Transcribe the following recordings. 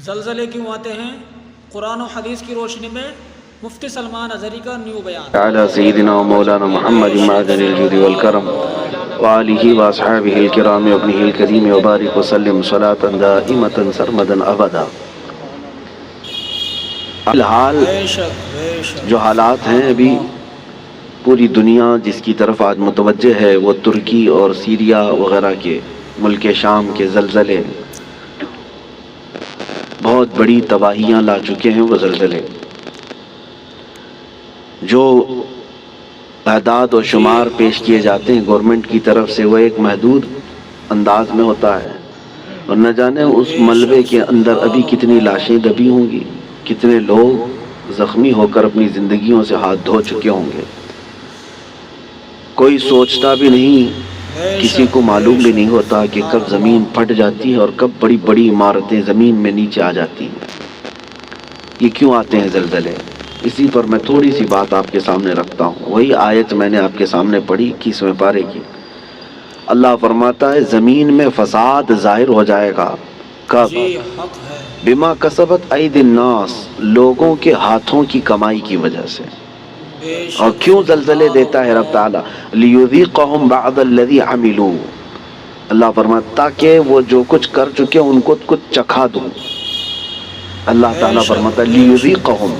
زلزلے کیوں آتے ہیں؟ قرآن و حدیث کی روشنی میں مفتی سلمان اظہری کا نیو بیان۔ علی سیدنا و مولانا محمد معدن الجود والکرم وآلہ واصحابہ الکرام وابنہ الکریم وبارک وسلم صلاة دائمة سرمدا ابدا۔ الحال جو حالات ہیں ابھی پوری دنیا جس کی طرف آج متوجہ ہے وہ ترکی اور سیریا وغیرہ کے ملک شام کے زلزلے بہت بڑی تباہیاں لا چکے ہیں۔ وہ زلزلے جو اعداد و شمار پیش کیے جاتے ہیں گورنمنٹ کی طرف سے وہ ایک محدود انداز میں ہوتا ہے، اور نہ جانے اس ملبے کے اندر ابھی کتنی لاشیں دبی ہوں گی، کتنے لوگ زخمی ہو کر اپنی زندگیوں سے ہاتھ دھو چکے ہوں گے۔ کوئی سوچتا بھی نہیں، کسی کو معلوم بھی نہیں ہوتا کہ کب زمین پھٹ جاتی ہے اور کب بڑی بڑی عمارتیں زمین میں نیچے آ جاتی ہیں۔ یہ کیوں آتے ہیں زلزلے؟ اسی پر میں تھوڑی سی بات آپ کے سامنے رکھتا ہوں۔ وہی آیت میں نے آپ کے سامنے پڑھی 21ویں پارے کی۔ اللہ فرماتا ہے زمین میں فساد ظاہر ہو جائے گا کب؟ بما کسبت ایدی الناس، لوگوں کے ہاتھوں کی کمائی کی وجہ سے۔ اور کیوں زلزلے دیتا ہے رب تعالیٰ؟ لیذیقہم بعض الذی عملوا، اللہ فرماتا تاکہ وہ جو کچھ کر چکے ان کو کچھ چکھا دوں۔ اللہ تعالیٰ فرماتا ہے لیذیقہم،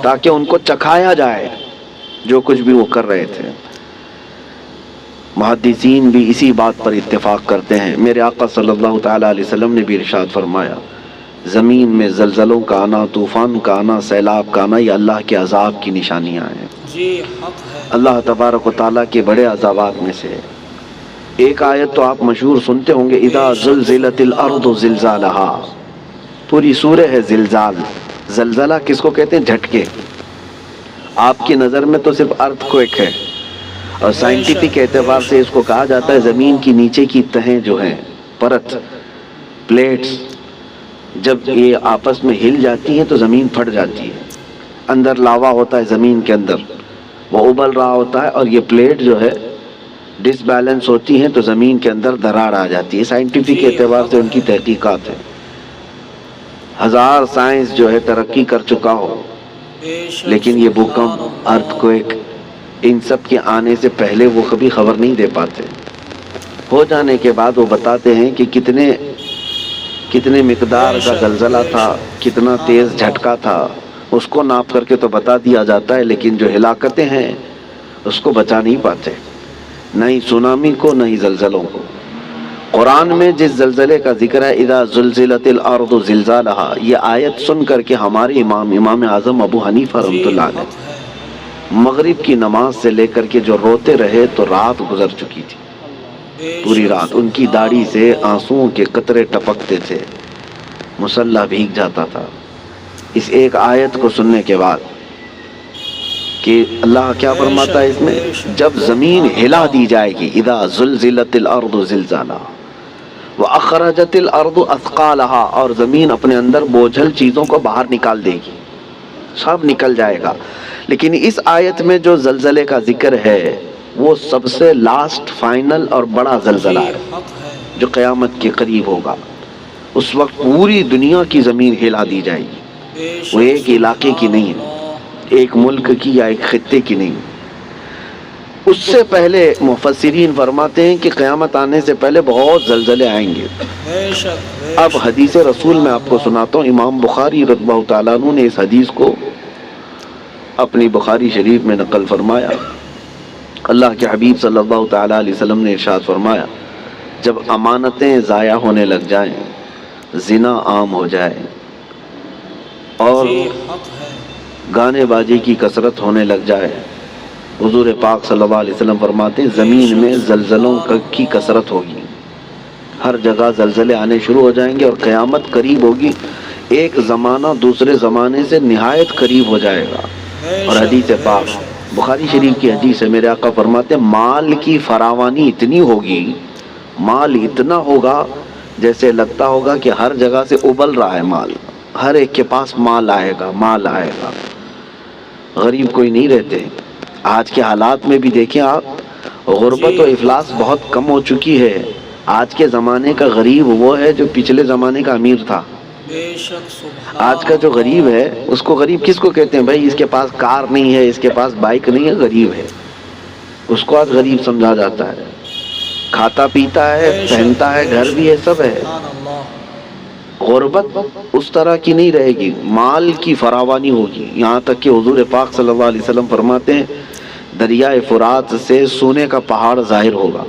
تاکہ ان کو چکھایا جائے جو کچھ بھی وہ کر رہے تھے۔ محدثین بھی اسی بات پر اتفاق کرتے ہیں۔ میرے آقا صلی اللہ تعالیٰ علیہ وسلم نے بھی ارشاد فرمایا زمین میں زلزلوں کا آنا، طوفان کا آنا، سیلاب کا آنا، یہ اللہ کے عذاب کی نشانیاں ہیں۔ اللہ تبارک و تعالیٰ کے بڑے عذابات میں سے ایک آیت تو آپ مشہور سنتے ہوں گے، اذا زلزلت الارض زلزالہا، پوری سورہ ہے زلزال۔ زلزلہ کس کو کہتے ہیں؟ جھٹکے۔ آپ کی نظر میں تو صرف ارتھ کوئک ہے، اور سائنٹیفک اعتبار سے اس کو کہا جاتا ہے زمین کی نیچے کی تہیں جو ہیں، پرت، پلیٹس، جب یہ آپس میں ہل جاتی ہیں تو زمین پھٹ جاتی ہے۔ اندر لاوا ہوتا ہے زمین کے اندر، وہ ابل رہا ہوتا ہے، اور یہ پلیٹ جو ہے ڈس بیلنس ہوتی ہیں تو زمین کے اندر دراڑ آ جاتی ہے۔ سائنٹیفک اعتبار سے ان کی تحقیقات ہیں۔ ہزار سائنس جو ہے ترقی کر چکا ہو، لیکن یہ بھوکمپ، ارتھ کوئک، ان سب کے آنے سے پہلے وہ کبھی خبر نہیں دے پاتے۔ ہو جانے کے بعد وہ بتاتے ہیں کہ کتنے مقدار کا زلزلہ تھا، کتنا تیز جھٹکا تھا، اس کو ناپ کر کے تو بتا دیا جاتا ہے، لیکن جو ہلاکتیں ہیں اس کو بچا نہیں پاتے، نہ ہی سونامی کو نہ ہی زلزلوں کو۔ قرآن میں جس زلزلے کا ذکر ہے اذا زلزلت الارض زلزالہا، یہ آیت سن کر کے ہمارے امام اعظم ابو حنیفہ رحمۃ اللہ علیہ مغرب کی نماز سے لے کر کے جو روتے رہے تو رات گزر چکی تھی، پوری رات ان کی داڑھی سے آنسوؤں کے قطرے ٹپکتے تھے، مصلی بھیگ جاتا تھا اس ایک آیت کو سننے کے بعد کہ اللہ کیا فرماتا ہے اس میں، جب زمین ہلا دی جائے گی، اذا زلزلت الارض زلزالہا واخرجت الارض اثقالہا، اور زمین اپنے اندر بوجھل چیزوں کو باہر نکال دے گی، سب نکل جائے گا۔ لیکن اس آیت میں جو زلزلے کا ذکر ہے وہ سب سے لاسٹ، فائنل اور بڑا زلزلہ ہے جو قیامت کے قریب ہوگا۔ اس وقت پوری دنیا کی زمین ہلا دی جائے گی، وہ ایک علاقے کی نہیں ہے، ایک ملک کی یا ایک خطے کی نہیں۔ اس سے پہلے مفسرین فرماتے ہیں کہ قیامت آنے سے پہلے بہت زلزلے آئیں گے۔ اب حدیث رسول میں آپ کو سناتا ہوں، امام بخاری رضی اللہ تعالیٰ عنہ نے اس حدیث کو اپنی بخاری شریف میں نقل فرمایا۔ اللہ کے حبیب صلی اللہ تعالیٰ علیہ وسلم نے ارشاد فرمایا جب امانتیں ضائع ہونے لگ جائیں، زنا عام ہو جائے اور گانے بازی کی کثرت ہونے لگ جائے، حضور پاک صلی اللہ علیہ وسلم فرماتے ہیں زمین میں زلزلوں کی کثرت ہوگی، ہر جگہ زلزلے آنے شروع ہو جائیں گے اور قیامت قریب ہوگی، ایک زمانہ دوسرے زمانے سے نہایت قریب ہو جائے گا۔ اور حدیث پاک بخاری شریف کی حدیث ہے، میرے آقا فرماتے ہیں مال کی فراوانی اتنی ہوگی، مال اتنا ہوگا جیسے لگتا ہوگا کہ ہر جگہ سے ابل رہا ہے مال، ہر ایک کے پاس مال آئے گا، مال آئے گا، غریب کوئی نہیں رہتے۔ آج کے حالات میں بھی دیکھیں آپ، غربت و افلاس بہت کم ہو چکی ہے۔ آج کے زمانے کا غریب وہ ہے جو پچھلے زمانے کا امیر تھا۔ بے شک سبحان آج کا جو غریب ہے اس کو غریب کس کو کہتے ہیں؟ بھائی اس کے پاس کار نہیں ہے، اس کے پاس بائک نہیں ہے، غریب ہے، اس کو آج غریب سمجھا جاتا ہے۔ کھاتا پیتا ہے، پہنتا ہے، گھر بھی ہے، سب ہے۔ سبحان اللہ۔ غربت اس طرح کی نہیں رہے گی، مال کی فراوانی ہوگی، یہاں تک کہ حضور پاک صلی اللہ علیہ وسلم فرماتے ہیں دریائے فرات سے سونے کا پہاڑ ظاہر ہوگا،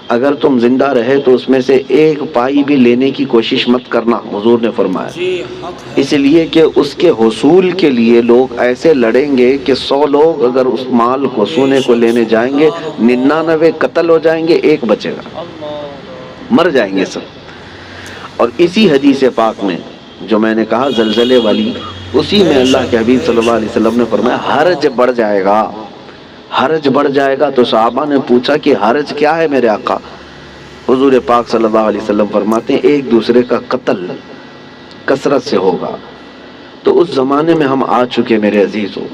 اگر تم زندہ رہے تو اس میں سے ایک پائی بھی لینے کی کوشش مت کرنا، حضور نے فرمایا۔ جی حق ہے۔ اس لیے کہ اس کے حصول کے لیے لوگ ایسے لڑیں گے کہ 100 لوگ اگر اس مال کو، سونے کو لینے جائیں گے، 99 قتل ہو جائیں گے، ایک بچے گا، مر جائیں گے سب۔ اور اسی حدیث پاک میں جو میں نے کہا زلزلے والی، اسی میں اللہ کے حبیب صلی اللہ علیہ وسلم نے فرمایا حرج بڑھ جائے گا، حرج بڑھ جائے گا۔ تو صحابہ نے پوچھا کہ حرج کیا ہے میرے آقا؟ حضور پاک صلی اللہ علیہ وسلم فرماتے ہیں ایک دوسرے کا قتل کثرت سے ہوگا۔ تو اس زمانے میں ہم آ چکے میرے عزیزوں،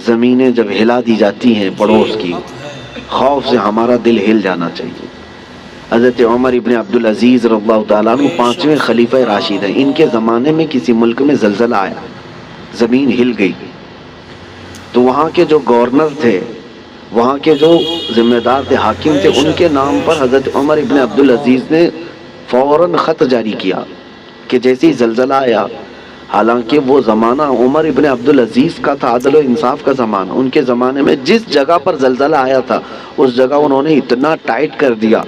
زمینیں جب ہلا دی جاتی ہیں پڑوس کی، خوف سے ہمارا دل ہل جانا چاہیے۔ حضرت عمر ابن عبدالعزیز رضی اللہ تعالیٰ عنہ 5ویں خلیفہ راشد ہیں، ان کے زمانے میں کسی ملک میں زلزلہ آیا، زمین ہل گئی، تو وہاں کے جو گورنر تھے، وہاں کے جو ذمہ دار تھے، حاکم تھے، ان کے نام پر حضرت عمر ابن عبدالعزیز نے فوراً خط جاری کیا کہ جیسے ہی زلزلہ آیا، حالانکہ وہ زمانہ عمر ابن عبدالعزیز کا تھا، عدل و انصاف کا زمانہ، ان کے زمانے میں جس جگہ پر زلزلہ آیا تھا اس جگہ انہوں نے اتنا ٹائٹ کر دیا،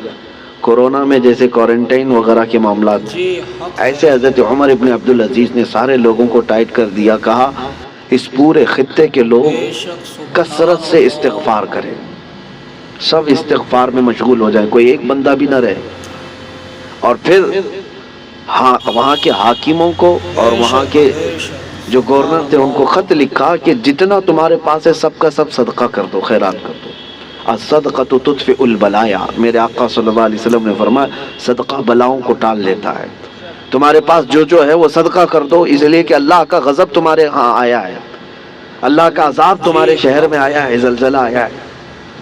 کورونا میں جیسے کوارنٹائن وغیرہ کے معاملات، ایسے حضرت عمر ابن عبدالعزیز نے سارے لوگوں کو ٹائٹ کر دیا، کہا اس پورے خطے کے لوگ کثرت سے استغفار کریں، سب استغفار میں مشغول ہو جائیں، کوئی ایک بندہ بھی نہ رہے۔ اور پھر وہاں کے حاکموں کو اور وہاں کے جو گورنر تھے ان کو خط لکھا کہ جتنا تمہارے پاس ہے سب کا سب صدقہ کر دو، خیرات کر دو۔ الصدقۃ تطفئ البلایا، میرے آقا صلی اللہ علیہ وسلم نے فرمایا صدقہ بلاؤں کو ٹال لیتا ہے، تمہارے پاس جو ہے وہ صدقہ کر دو، اس لیے کہ اللہ کا غضب تمہارے ہاں آیا ہے، اللہ کا عذاب تمہارے شہر میں آیا ہے، زلزلہ آیا ہے۔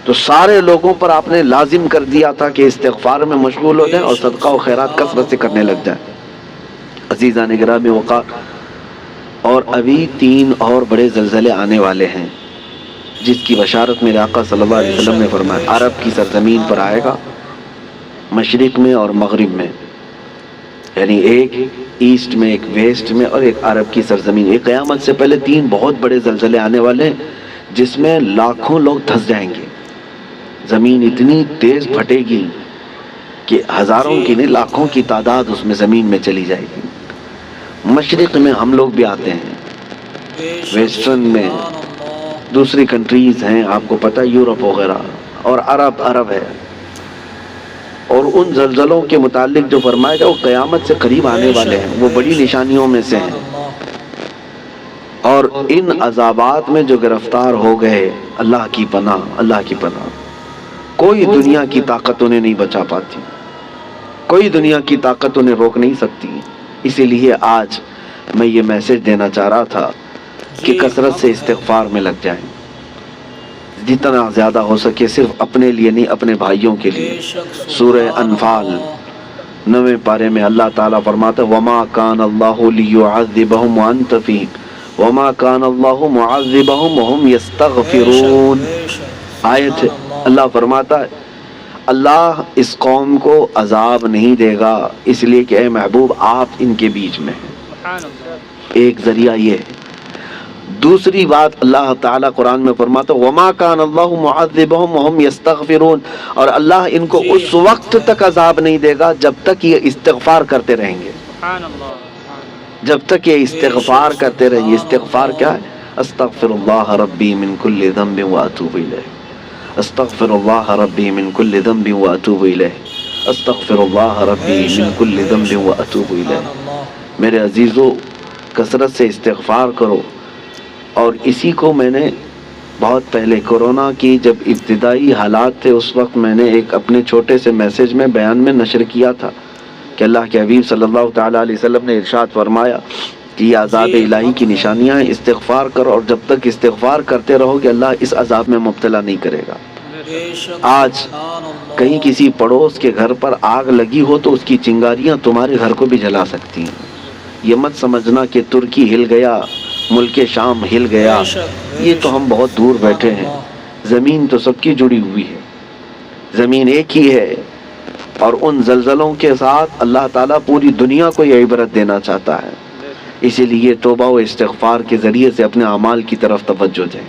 تو سارے لوگوں پر آپ نے لازم کر دیا تھا کہ استغفار میں مشغول ہو جائیں اور صدقہ و خیرات کثرت سے کرنے لگ جائیں۔ عزیزان گرامی وقار، اور ابھی 3 اور بڑے زلزلے آنے والے ہیں جس کی بشارت میرے آقا صلی اللہ علیہ وسلم نے فرمایا، عرب کی سرزمین پر آئے گا، مشرق میں اور مغرب میں، یعنی ایک ایسٹ میں، ایک ویسٹ میں، اور ایک عرب کی سرزمین۔ ایک قیامت سے پہلے 3 بہت بڑے زلزلے آنے والے ہیں جس میں لاکھوں لوگ دھس جائیں گے، زمین اتنی تیز پھٹے گی کہ ہزاروں کی نہیں لاکھوں کی تعداد اس میں زمین میں چلی جائے گی۔ مشرق میں ہم لوگ بھی آتے ہیں، ویسٹرن میں دوسری کنٹریز ہیں، آپ کو پتہ یورپ وغیرہ، اور عرب ہے۔ اور ان زلزلوں کے متعلق جو فرمایا گیا وہ قیامت سے قریب آنے والے ہیں، وہ بڑی نشانیوں میں سے ہیں۔ اور ان عذابات میں جو گرفتار ہو گئے، اللہ کی پناہ، اللہ کی پناہ، کوئی دنیا کی طاقت انہیں نہیں بچا پاتی، کوئی دنیا کی طاقت انہیں روک نہیں سکتی۔ اسی لیے آج میں یہ میسج دینا چاہ رہا تھا کہ کثرت سے استغفار میں لگ جائیں، جتنا زیادہ ہو سکے، صرف اپنے لیے نہیں، اپنے بھائیوں کے لیے۔ سورہ انفال 9ویں پارے میں اللہ تعالیٰ فرماتا ہے وَمَا كَانَ اللَّهُ لِيُعَذِّبَهُمْ وَأَنْتَ فِيهِمْ وَمَا كَانَ اللَّهُ مُعَذِّبَهُمْ وَهُمْ يَسْتَغْفِرُونَ۔ آیت ہے، اللہ فرماتا ہے اللہ اس قوم کو عذاب نہیں دے گا اس لیے کہ اے محبوب آپ ان کے بیچ میں ہیں۔ ایک ذریعہ یہ ہے۔ دوسری بات اللہ تعالیٰ قرآن میں فرماتا ہے وَمَا كَانَ اللَّهُ مُعَذِّبَهُمْ وَهُمْ يَسْتَغْفِرُونَ، اور اللہ ان کو اس وقت تک عذاب نہیں دے گا جب تک یہ استغفار کرتے رہیں گے، جب تک یہ استغفار کرتے رہیں گے۔ استغفار کیا ہے؟ استغفر اللہ ربی من کل ذنب واتوب الیہ، استغفر اللہ ربی من کل ذنب واتوب الیہ، استغفر اللہ ربی من کل ذنب واتوب الیہ۔ میرے عزیزو، کثرت سے استغفار کرو۔ اور اسی کو میں نے بہت پہلے کورونا کی جب ابتدائی حالات تھے اس وقت میں نے ایک اپنے چھوٹے سے میسج میں بیان میں نشر کیا تھا کہ اللہ کے حبیب صلی اللہ تعالیٰ علیہ وسلم نے ارشاد فرمایا کہ یہ عذاب الہی کی نشانیاں ہیں، استغفار کرو، اور جب تک استغفار کرتے رہو گے اللہ اس عذاب میں مبتلا نہیں کرے گا۔ آج کہیں کسی پڑوس کے گھر پر آگ لگی ہو تو اس کی چنگاریاں تمہارے گھر کو بھی جلا سکتی ہیں، یہ مت سمجھنا کہ ترکی ہل گیا، ملک شام ہل گیا، یہ تو ہم بہت دور بیٹھے ہیں، زمین تو سب کی جڑی ہوئی ہے، زمین ایک ہی ہے، اور ان زلزلوں کے ساتھ اللہ تعالیٰ پوری دنیا کو یہ عبرت دینا چاہتا ہے، اسی لیے توبہ و استغفار کے ذریعے سے اپنے اعمال کی طرف توجہ دیں،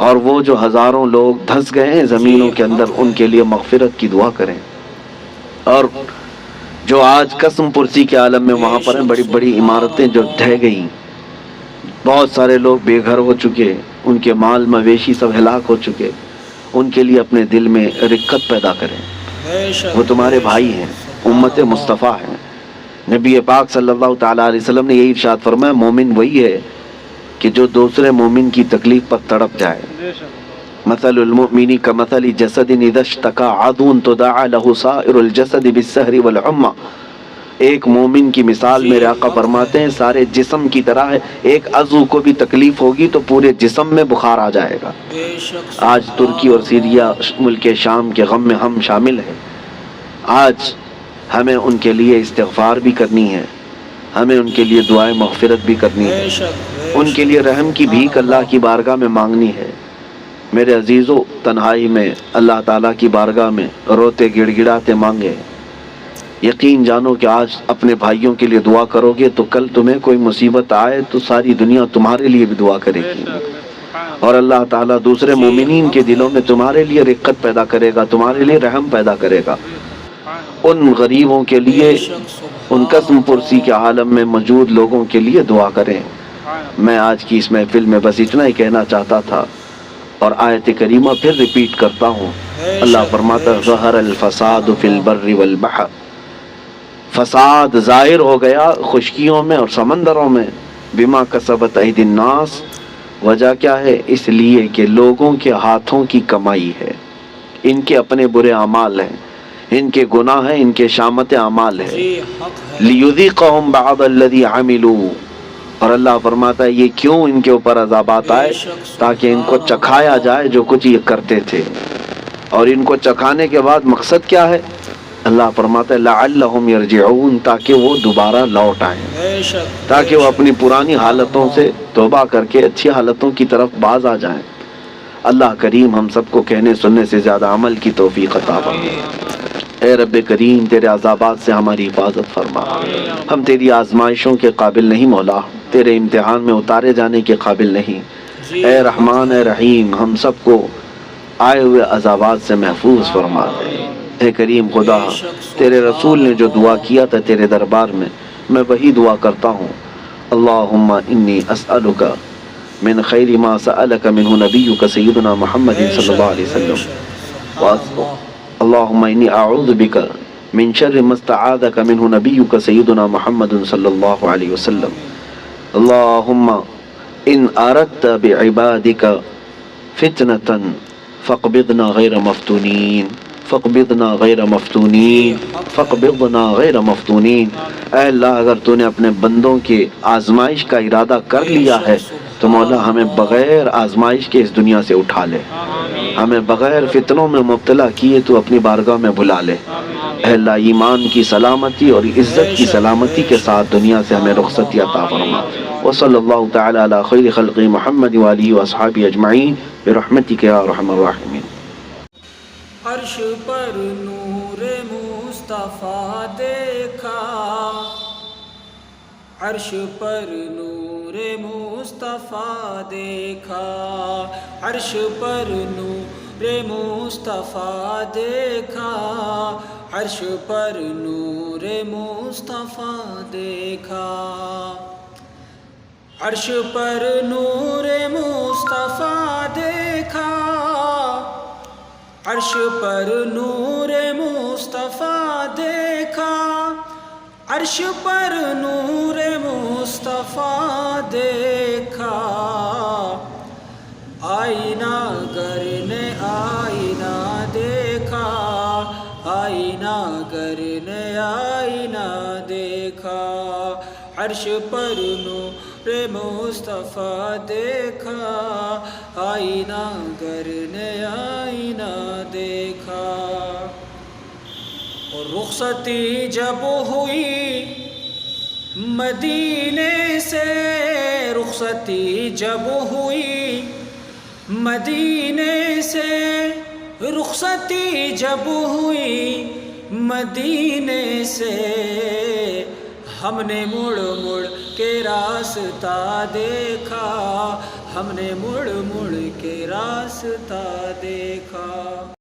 اور وہ جو ہزاروں لوگ دھنس گئے ہیں زمینوں کے اندر ان کے لیے مغفرت کی دعا کریں، اور جو آج قسم پرسی کے عالم میں وہاں پر ہیں، بڑی بڑی عمارتیں جو ڈھہ گئیں، بہت سارے لوگ بے گھر ہو چکے، ان کے مال مویشی سب ہلاک ہو چکے، ان کے لیے اپنے دل میں رقت پیدا کریں، وہ تمہارے بھائی ہیں، امت مصطفیٰ ہیں۔ نبی پاک صلی اللہ تعالیٰ علیہ وسلم نے یہی ارشاد فرمایا، مومن وہی ہے کہ جو دوسرے مومن کی تکلیف پر تڑپ جائے۔ مثل المؤمن کمثل جسد اذا اشتکا عضو تداعى له سائر الجسد بالسہر والحمى۔ ایک مومن کی مثال میرے آقا فرماتے ہیں سارے جسم کی طرح ہے، ایک عضو کو بھی تکلیف ہوگی تو پورے جسم میں بخار آ جائے گا۔ آج ترکی اور سیریا ملک شام کے غم میں ہم شامل ہیں، آج ہمیں ان کے لیے استغفار بھی کرنی ہے، ہمیں ان کے لیے دعائیں مغفرت بھی کرنی ہے، ان کے لیے رحم کی بھیک اللہ کی بارگاہ میں مانگنی ہے۔ میرے عزیزو، تنہائی میں اللہ تعالیٰ کی بارگاہ میں روتے گڑ گڑاتے مانگے، یقین جانو کہ آج اپنے بھائیوں کے لیے دعا کرو گے تو کل تمہیں کوئی مصیبت آئے تو ساری دنیا تمہارے لیے بھی دعا کرے گی، اور اللہ تعالیٰ دوسرے مومنین کے دلوں میں تمہارے لیے رقت پیدا کرے گا، تمہارے لیے رحم پیدا کرے گا۔ ان غریبوں کے لیے، ان قسم پرسی کے عالم میں موجود لوگوں کے لیے دعا کریں۔ میں آج کی اس محفل میں بس اتنا ہی کہنا چاہتا تھا، اور آیت کریمہ پھر ریپیٹ کرتا ہوں۔ اللہ فرماتا ہے ظہر الفساد فی البر والبحر، فساد ظاہر ہو گیا خشکیوں میں اور سمندروں میں، بما کسبت ایدی الناس، وجہ کیا ہے؟ اس لیے کہ لوگوں کے ہاتھوں کی کمائی ہے، ان کے اپنے برے اعمال ہیں، ان کے گناہ ہیں، ان کے شامت اعمال ہے۔ لیذیقہم بعض الذی عملوا، اور اللہ فرماتا ہے یہ کیوں ان کے اوپر عذابات آئے؟ تاکہ ان کو چکھایا جائے جو کچھ یہ کرتے تھے، اور ان کو چکھانے کے بعد مقصد کیا ہے؟ اللہ فرماتا ہے لعلہم یرجعون، تاکہ وہ دوبارہ لوٹ آئیں، تاکہ وہ اپنی پرانی حالتوں سے توبہ کر کے اچھی حالتوں کی طرف باز آ جائیں۔ اللہ کریم ہم سب کو کہنے سننے سے زیادہ عمل کی توفیق عطا فرمائے۔ اے رب کریم تیرے عذابات سے ہماری حفاظت فرما، ہم تیری آزمائشوں کے قابل نہیں مولا، تیرے امتحان میں اتارے جانے کے قابل نہیں۔ اے رحمان اے رحیم ہم سب کو آئے ہوئے عذابات سے محفوظ فرما دے۔ اے کریم خدا، تیرے رسول نے جو دعا کیا تھا تیرے دربار میں وہی دعا کرتا ہوں۔ اللہم انی اسألک من خیر ما سألک منہ نبیک سیدنا محمد صلی اللہ علیہ وسلم، اللہم انی اعوذ بک من شر ما استعاذک منہ نبیک سیدنا محمد صلی اللہ علیہ وسلم، اللہم ان اردت بعبادک فتنة فاقبضنا غیر مفتونین، فاقبضنا غیر مفتونین، فاقبضنا غیر مفتونین۔ اے اللہ اگر تو نے اپنے بندوں کے آزمائش کا ارادہ کر لیا ہے تو مولا ہمیں بغیر آزمائش کے اس دنیا سے اٹھا لے، ہمیں بغیر فتنوں میں مبتلا کیے تو اپنی بارگاہ میں بلا لے۔ اے اللہ ایمان کی سلامتی اور عزت کی سلامتی کے ساتھ دنیا سے ہمیں رخصتی عطا فرما۔ وصلی اللہ تعالی علی خیر خلق محمد وآلہ واصحابہ اجمعین برحمتک یا ارحم الراحمین۔ عرش پر نور مصطفیٰ دیکھا، عرش پر نور مصطفیٰ دیکھا، عرش پر نور مصطفیٰ دیکھا، عرش پر نور مصطفیٰ دیکھا، عرش پر نور مصطفیٰ دیکھا، عرش پر نور مصطفیٰ دیکھا، عرش پر نور مصطفیٰ دیکھا، آئینہ گر نے آئینہ دیکھا، آئینہ گر نے آئینہ دیکھا، عرش پر نور مصطفیٰ دیکھا، آئینہ گر نے آئینہ دیکھا۔ اور رخصتی جب ہوئی مدینے سے رخصتی جب ہوئی، مدینے سے رخصتی جب ہوئی، مدینے سے ہم نے مڑ مڑ کے راستہ دیکھا، ہم نے مڑ مڑ کے راستہ دیکھا۔